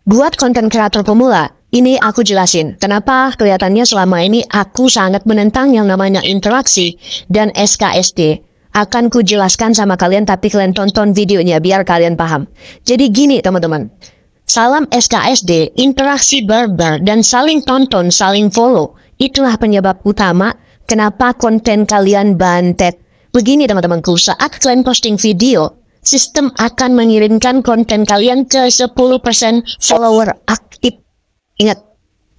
Buat konten kreator pemula, ini aku jelasin kenapa kelihatannya selama ini aku sangat menentang yang namanya interaksi dan SKSD. Akan ku jelaskan sama kalian tapi kalian tonton videonya biar kalian paham. Jadi gini teman-teman, salam SKSD, interaksi barbar dan saling tonton, saling follow. Itulah penyebab utama kenapa konten kalian bantet. Begini teman-temanku, saat kalian posting video, sistem akan mengirimkan konten kalian ke 10% follower aktif. Ingat,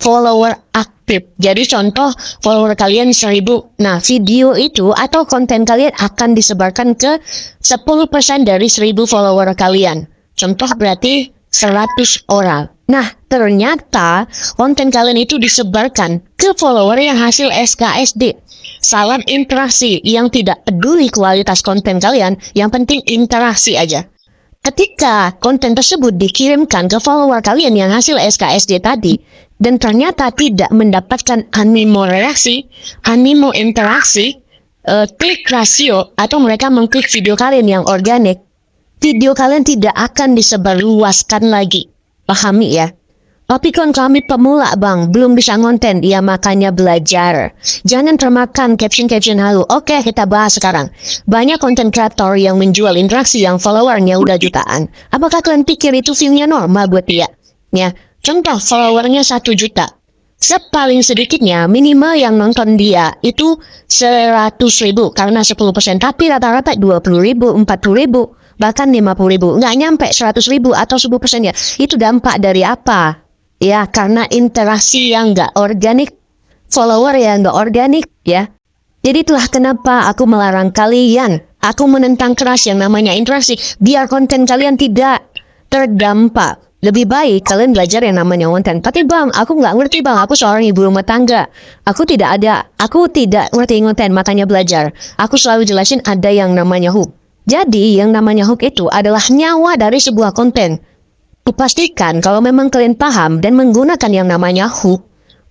follower aktif. Jadi contoh follower kalian 1000. Nah, video itu atau konten kalian akan disebarkan ke 10% dari 1000 follower kalian. Contoh berarti 100 orang. Nah, ternyata konten kalian itu disebarkan ke follower yang hasil SKSD. Salam interaksi yang tidak peduli kualitas konten kalian, yang penting interaksi aja. Ketika konten tersebut dikirimkan ke follower kalian yang hasil SKSD tadi, dan ternyata tidak mendapatkan animo reaksi, animo interaksi, klik rasio, atau mereka mengklik video kalian yang organik, video kalian tidak akan disebarluaskan lagi. Pahami ya? Tapi kan kami pemula bang, belum bisa ngonten, ya makanya belajar. Jangan termakan caption-caption halu. Oke, kita bahas sekarang. Banyak konten kreator yang menjual interaksi yang followernya udah jutaan. Apakah kalian pikir itu view-nya normal buat dia? Ya, contoh followernya 1 juta. Sepaling sedikitnya, minimal yang nonton dia itu 100.000 karena 10%. Tapi rata-rata 20.000, 40.000, bahkan 50.000. Nggak nyampe 100.000 atau 10% ya. Itu dampak dari apa? Ya, karena interaksi yang nggak organik, follower yang nggak organik, ya. Jadi itulah kenapa aku melarang kalian. Aku menentang keras yang namanya interaksi, biar konten kalian tidak terdampak. Lebih baik kalian belajar yang namanya konten. Tapi bang, aku nggak ngerti bang, aku seorang ibu rumah tangga. Aku tidak ngerti konten, makanya belajar. Aku selalu jelasin ada yang namanya hook. Jadi, yang namanya hook itu adalah nyawa dari sebuah konten. Pastikan kalau memang kalian paham dan menggunakan yang namanya hook,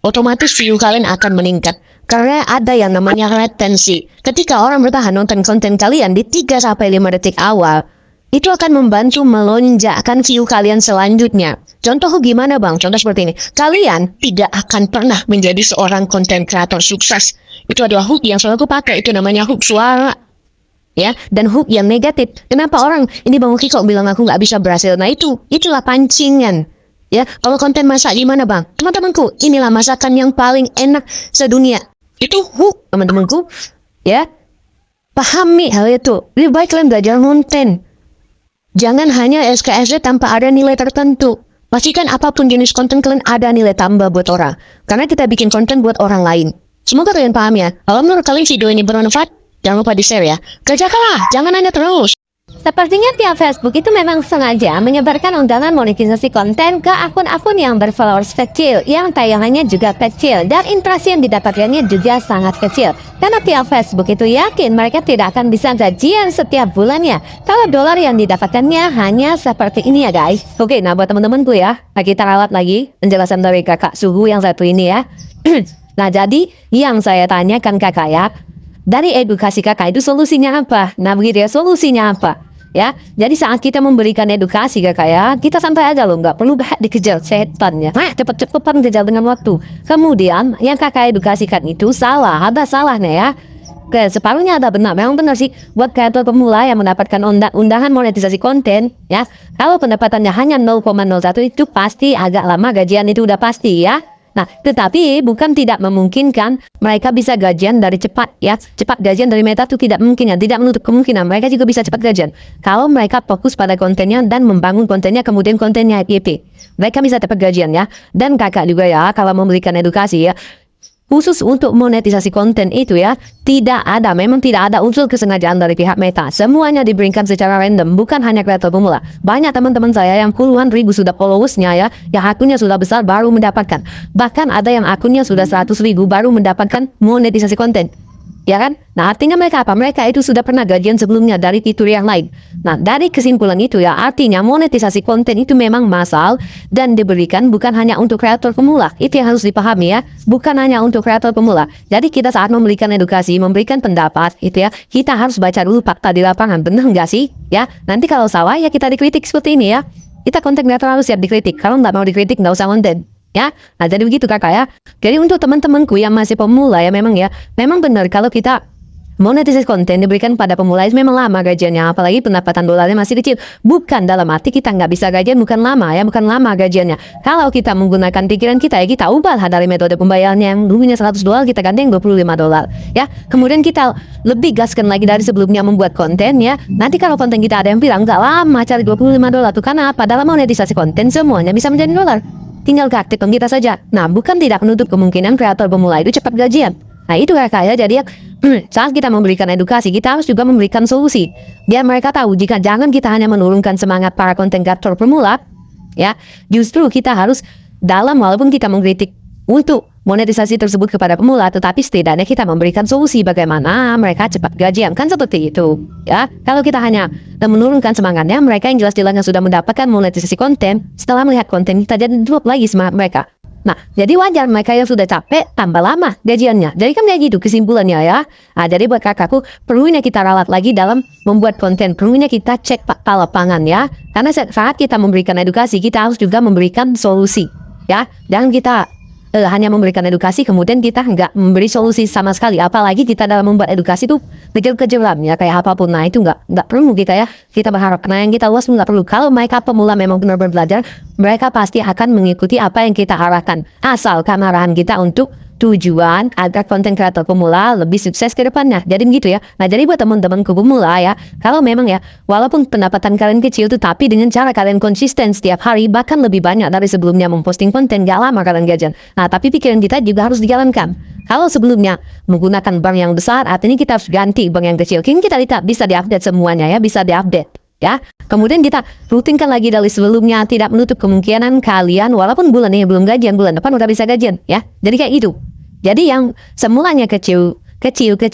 otomatis view kalian akan meningkat. Karena ada yang namanya retensi. Ketika orang bertahan nonton konten kalian di 3-5 detik awal, itu akan membantu melonjakkan view kalian selanjutnya. Contoh hook gimana bang? Contoh seperti ini. Kalian tidak akan pernah menjadi seorang konten kreator sukses. Itu adalah hook yang selalu aku pakai. Itu namanya hook suara. Ya, dan hook yang negatif. Kenapa orang ini Bang Uki kok bilang aku nggak bisa berhasil? Nah itulah pancingan. Ya, kalau konten masak gimana bang? Teman-temanku, inilah masakan yang paling enak sedunia. Itu hook, teman-temanku. Ya, pahami hal itu. Lebih baik kalian belajar konten. Jangan hanya SKSD tanpa ada nilai tertentu. Pastikan apapun jenis konten kalian ada nilai tambah buat orang. Karena kita bikin konten buat orang lain. Semoga kalian paham ya. Kalau menurut kalian video ini bermanfaat, jangan lupa di-share ya. Kerjakanlah, jangan hanya terus. Sepertinya pihak Facebook itu memang sengaja menyebarkan undangan monetisasi konten ke akun-akun yang berfollowers kecil, yang tayangannya juga kecil, dan interaksi yang didapatkannya juga sangat kecil. Karena pihak Facebook itu yakin mereka tidak akan bisa gajian setiap bulannya kalau dolar yang didapatkannya hanya seperti ini ya guys. Oke, nah buat teman-temanku ya, kita rawat lagi penjelasan dari kakak suhu yang satu ini ya. Nah jadi yang saya tanyakan kakak ya, dari edukasi kakak itu solusinya apa? Nah begitu ya, solusinya apa? Ya, jadi saat kita memberikan edukasi kakak ya, kita santai aja loh, nggak perlu dikejar setan ya. Nah, cepet-cepetan kejar dengan waktu. Kemudian yang kakak edukasikan itu salah, ada salahnya ya. Separuhnya ada benar, memang benar sih. Buat kreator pemula yang mendapatkan undangan monetisasi konten ya, kalau pendapatannya hanya 0,01 itu pasti agak lama gajian itu udah pasti ya. Nah, tetapi bukan tidak memungkinkan mereka bisa gajian dari cepat ya. Cepat gajian dari Meta itu tidak mungkin ya. Tidak menutup kemungkinan mereka juga bisa cepat gajian. Kalau mereka fokus pada kontennya dan membangun kontennya, kemudian kontennya FYP, mereka bisa cepat gajian ya. Dan kakak juga ya, kalau memberikan edukasi ya, khusus untuk monetisasi konten itu ya, memang tidak ada unsur kesengajaan dari pihak Meta. Semuanya diberikan secara random, bukan hanya kreator pemula. Banyak teman-teman saya yang puluhan ribu sudah followersnya ya, yang akunnya sudah besar baru mendapatkan. Bahkan ada yang akunnya sudah 100.000 baru mendapatkan monetisasi konten. Ya kan? Nah artinya mereka apa? Mereka itu sudah pernah gajian sebelumnya dari fitur yang lain. Nah dari kesimpulan itu ya, artinya monetisasi konten itu memang massal dan diberikan bukan hanya untuk kreator pemula. Itu yang harus dipahami ya, bukan hanya untuk kreator pemula. Jadi kita saat memberikan edukasi, memberikan pendapat itu ya, kita harus baca dulu fakta di lapangan, benar nggak sih? Ya, nanti kalau salah ya kita dikritik seperti ini ya. Kita konten kreator harus siap dikritik. Kalau nggak mau dikritik, nggak usah konten. Ya, nah jadi begitu kakak ya. Jadi untuk teman-temanku yang masih pemula ya, memang benar kalau kita monetisasi konten diberikan pada pemula itu memang lama gajiannya, apalagi pendapatan dolarnya masih kecil. Bukan dalam arti kita nggak bisa gajian, bukan lama gajiannya. Kalau kita menggunakan pikiran kita ya, kita ubah dari metode pembayarannya yang dulunya $100 kita ganti yang $25 ya. Kemudian kita lebih gaskan lagi dari sebelumnya membuat konten ya. Nanti kalau konten kita ada yang bilang nggak lama cari $25 tuh, karena apa? Dalam monetisasi konten semuanya bisa menjadi dolar. Tinggal keaktifan kita saja. Nah, bukan tidak menutup kemungkinan kreator pemula itu cepat gajian. Nah itu kakak ya, jadi saat kita memberikan edukasi, kita harus juga memberikan solusi. Biar mereka tahu jika jangan kita hanya menurunkan semangat para konten kreator pemula, ya justru kita harus walaupun kita mengkritik untuk monetisasi tersebut kepada pemula, tetapi setidaknya kita memberikan solusi bagaimana mereka cepat gajian, kan seperti itu. Ya, kalau kita hanya menurunkan semangatnya, mereka yang jelas-jelasnya sudah mendapatkan monetisasi konten, setelah melihat konten kita jadi drop lagi semangat mereka. Nah, jadi wajar mereka yang sudah capek tambah lama gajiannya. Jadi kan kayak gitu kesimpulannya ya. Nah, jadi buat kakakku, perlunya kita ralat lagi dalam membuat konten. Perlunya kita cek fakta lapangan ya. Karena saat kita memberikan edukasi, kita harus juga memberikan solusi. Ya, jangan kita hanya memberikan edukasi kemudian kita nggak memberi solusi sama sekali. Apalagi kita dalam membuat edukasi tuh kejam ya, kayak apapun. Nah itu nggak perlu kita ya. Kita berharap, nah yang kita luas nggak perlu. Kalau mereka pemula memang benar-benar belajar, mereka pasti akan mengikuti apa yang kita arahkan. Asalkan arahan kita untuk tujuan agar konten kreator pemula lebih sukses ke depannya. Jadi begitu ya. Nah jadi buat teman-temanku pemula ya, kalau memang ya, walaupun pendapatan kalian kecil tetapi dengan cara kalian konsisten setiap hari, bahkan lebih banyak dari sebelumnya memposting konten, gak lama kalian gajian. Nah tapi pikiran kita juga harus dijalankan. Kalau sebelumnya menggunakan bank yang besar, artinya kita harus ganti bank yang kecil. Kini kita tidak bisa diupdate semuanya ya, bisa diupdate ya. Kemudian kita rutinkan lagi dari sebelumnya, tidak menutup kemungkinan kalian walaupun bulan ini belum gajian, bulan depan udah bisa gajian ya. Jadi kayak itu. Jadi yang semulanya kecil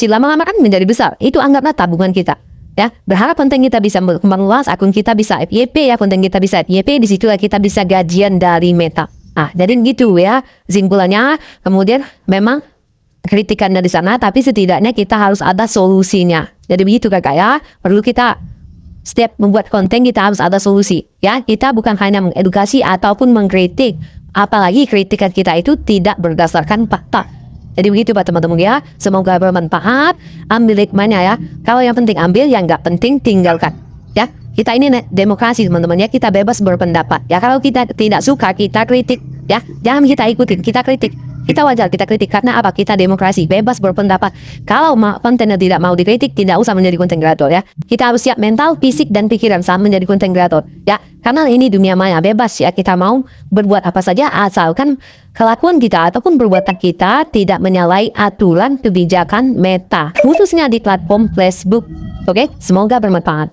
lama-lama kan menjadi besar. Itu anggaplah tabungan kita. Ya, berharap konten kita bisa berkembang luas, akun kita bisa FYP ya, konten kita bisa FYP, disitulah kita bisa gajian dari Meta. Ah, jadi gitu ya kesimpulannya. Kemudian memang kritikan dari sana, tapi setidaknya kita harus ada solusinya. Jadi begitu kakak ya, perlu kita setiap membuat konten kita harus ada solusi. Ya, kita bukan hanya mengedukasi ataupun mengkritik. Apalagi kritikan kita itu tidak berdasarkan fakta. Jadi begitu Pak teman-teman ya. Semoga bermanfaat. Ambil hikmahnya ya. Kalau yang penting ambil, yang nggak penting tinggalkan. Ya, kita ini demokrasi teman-teman ya. Kita bebas berpendapat. Ya, kalau kita tidak suka kita kritik. Ya, jangan kita ikutin, kita kritik. Kita wajar kita kritik karena apa? Kita demokrasi, bebas berpendapat. Kalau kontennya tidak mau dikritik, tidak usah menjadi konten kreator ya. Kita harus siap mental, fisik dan pikiran saat menjadi konten kreator ya. Karena ini dunia maya bebas ya. Kita mau berbuat apa saja asalkan kelakuan kita ataupun perbuatan kita tidak menyalahi aturan kebijakan Meta, khususnya di platform Facebook. Oke, semoga bermanfaat.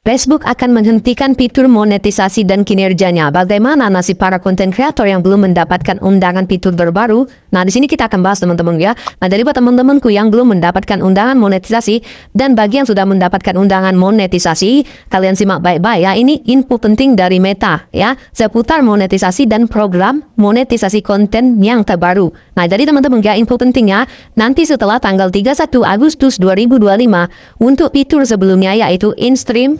Facebook akan menghentikan fitur monetisasi dan kinerjanya. Bagaimana nasib para konten kreator yang belum mendapatkan undangan fitur terbaru? Nah, di sini kita akan bahas teman-teman ya. Nah, dari buat teman-temanku yang belum mendapatkan undangan monetisasi dan bagi yang sudah mendapatkan undangan monetisasi, kalian simak baik-baik ya. Ini info penting dari Meta ya, seputar monetisasi dan program monetisasi konten yang terbaru. Nah, jadi teman-teman ya, info pentingnya nanti setelah tanggal 31 Agustus 2025 untuk fitur sebelumnya yaitu in-stream,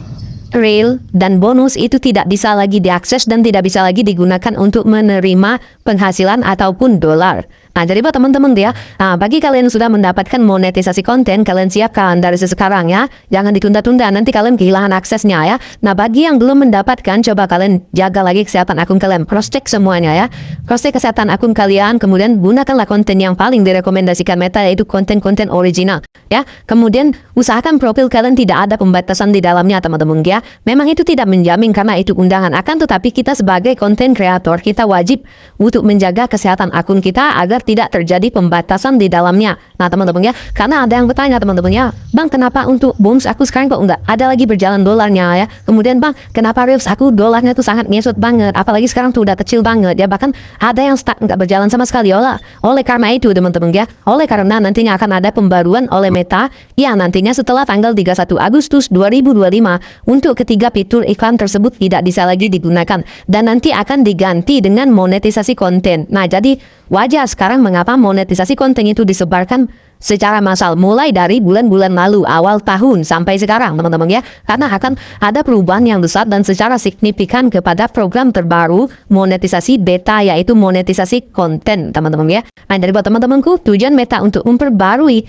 Reel dan bonus itu tidak bisa lagi diakses dan tidak bisa lagi digunakan untuk menerima penghasilan ataupun dolar. Nah, jadi buat teman-teman dia, bagi kalian yang sudah mendapatkan monetisasi konten, kalian siapkan dari sekarang ya. Jangan ditunda-tunda, nanti kalian kehilangan aksesnya ya. Nah, bagi yang belum mendapatkan, coba kalian jaga lagi kesehatan akun kalian. Cross-check semuanya ya. Cross-check kesehatan akun kalian, kemudian gunakanlah konten yang paling direkomendasikan Meta, yaitu konten-konten original. Ya, kemudian usahakan profil kalian tidak ada pembatasan di dalamnya teman-teman ya. Memang itu tidak menjamin karena itu undangan, akan tetapi kita sebagai konten kreator kita wajib untuk menjaga kesehatan akun kita agar tidak terjadi pembatasan di dalamnya. Nah teman-teman ya, karena ada yang bertanya teman-teman ya, Bang kenapa untuk bonus aku sekarang kok enggak ada lagi berjalan dolarnya ya, kemudian Bang kenapa Reels aku dolarnya tuh sangat ngesot banget, apalagi sekarang tuh udah kecil banget ya, bahkan ada yang stuck enggak berjalan sama sekali. Oleh karena itu teman-teman ya, oleh karena nantinya akan ada pembaruan oleh Meta yang nantinya setelah tanggal 31 Agustus 2025 untuk ketiga fitur iklan tersebut tidak bisa lagi digunakan dan nanti akan diganti dengan monetisasi konten. Nah jadi wajar sekali sekarang mengapa monetisasi konten itu disebarkan secara massal mulai dari bulan-bulan lalu awal tahun sampai sekarang teman-teman ya, karena akan ada perubahan yang besar dan secara signifikan kepada program terbaru monetisasi beta, yaitu monetisasi konten teman-teman ya. Nah, dari buat teman-temanku, tujuan Meta untuk memperbarui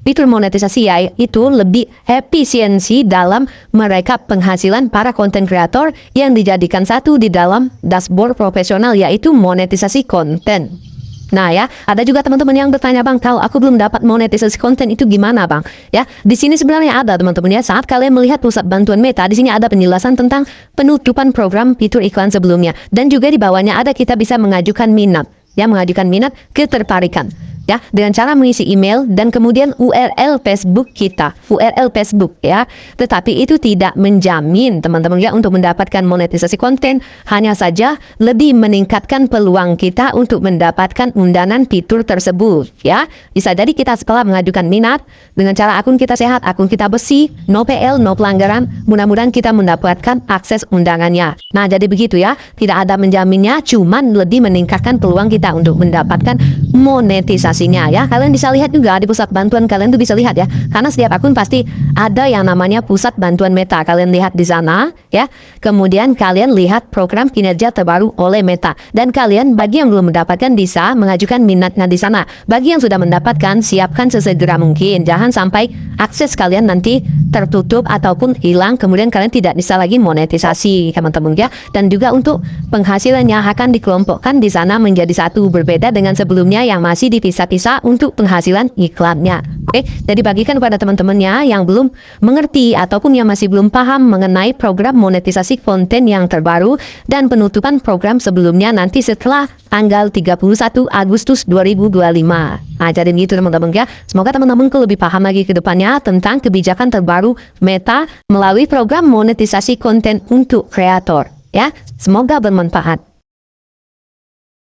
fitur monetisasi yaitu lebih efisiensi dalam merekap penghasilan para konten kreator yang dijadikan satu di dalam dashboard profesional, yaitu monetisasi konten. Nah ya, ada juga teman-teman yang bertanya, Bang, kalau aku belum dapat monetisasi konten itu gimana, Bang? Ya, di sini sebenarnya ada teman-teman ya. Saat kalian melihat pusat bantuan Meta, di sini ada penjelasan tentang penutupan program fitur iklan sebelumnya, dan juga di bawahnya ada kita bisa mengajukan minat, ya, mengajukan minat ketertarikan. Ya, dengan cara mengisi email dan kemudian URL Facebook kita, URL Facebook ya. Tetapi itu tidak menjamin teman-teman ya untuk mendapatkan monetisasi konten, hanya saja lebih meningkatkan peluang kita untuk mendapatkan undangan fitur tersebut ya. Bisa jadi kita setelah mengajukan minat dengan cara akun kita sehat, akun kita bersih, no PL, no pelanggaran, mudah-mudahan kita mendapatkan akses undangannya. Nah, jadi begitu ya, tidak ada menjaminnya, cuman lebih meningkatkan peluang kita untuk mendapatkan monetisasi ya. Kalian bisa lihat juga di pusat bantuan, kalian tuh bisa lihat ya, karena setiap akun pasti ada yang namanya pusat bantuan Meta. Kalian lihat di sana ya, kemudian kalian lihat program kinerja terbaru oleh Meta, dan kalian bagi yang belum mendapatkan bisa mengajukan minatnya di sana. Bagi yang sudah mendapatkan, siapkan sesegera mungkin, jangan sampai akses kalian nanti tertutup ataupun hilang, kemudian kalian tidak bisa lagi monetisasi teman-teman ya. Dan juga untuk penghasilannya akan dikelompokkan di sana menjadi satu, berbeda dengan sebelumnya yang masih dipisah untuk penghasilan iklannya. Oke, jadi bagikan kepada teman-temannya yang belum mengerti ataupun yang masih belum paham mengenai program monetisasi konten yang terbaru dan penutupan program sebelumnya nanti setelah tanggal 31 Agustus 2025. Nah, jadi begitu teman-teman ya. Semoga teman-temanku lebih paham lagi ke depannya tentang kebijakan terbaru Meta melalui program monetisasi konten untuk kreator ya. Semoga bermanfaat.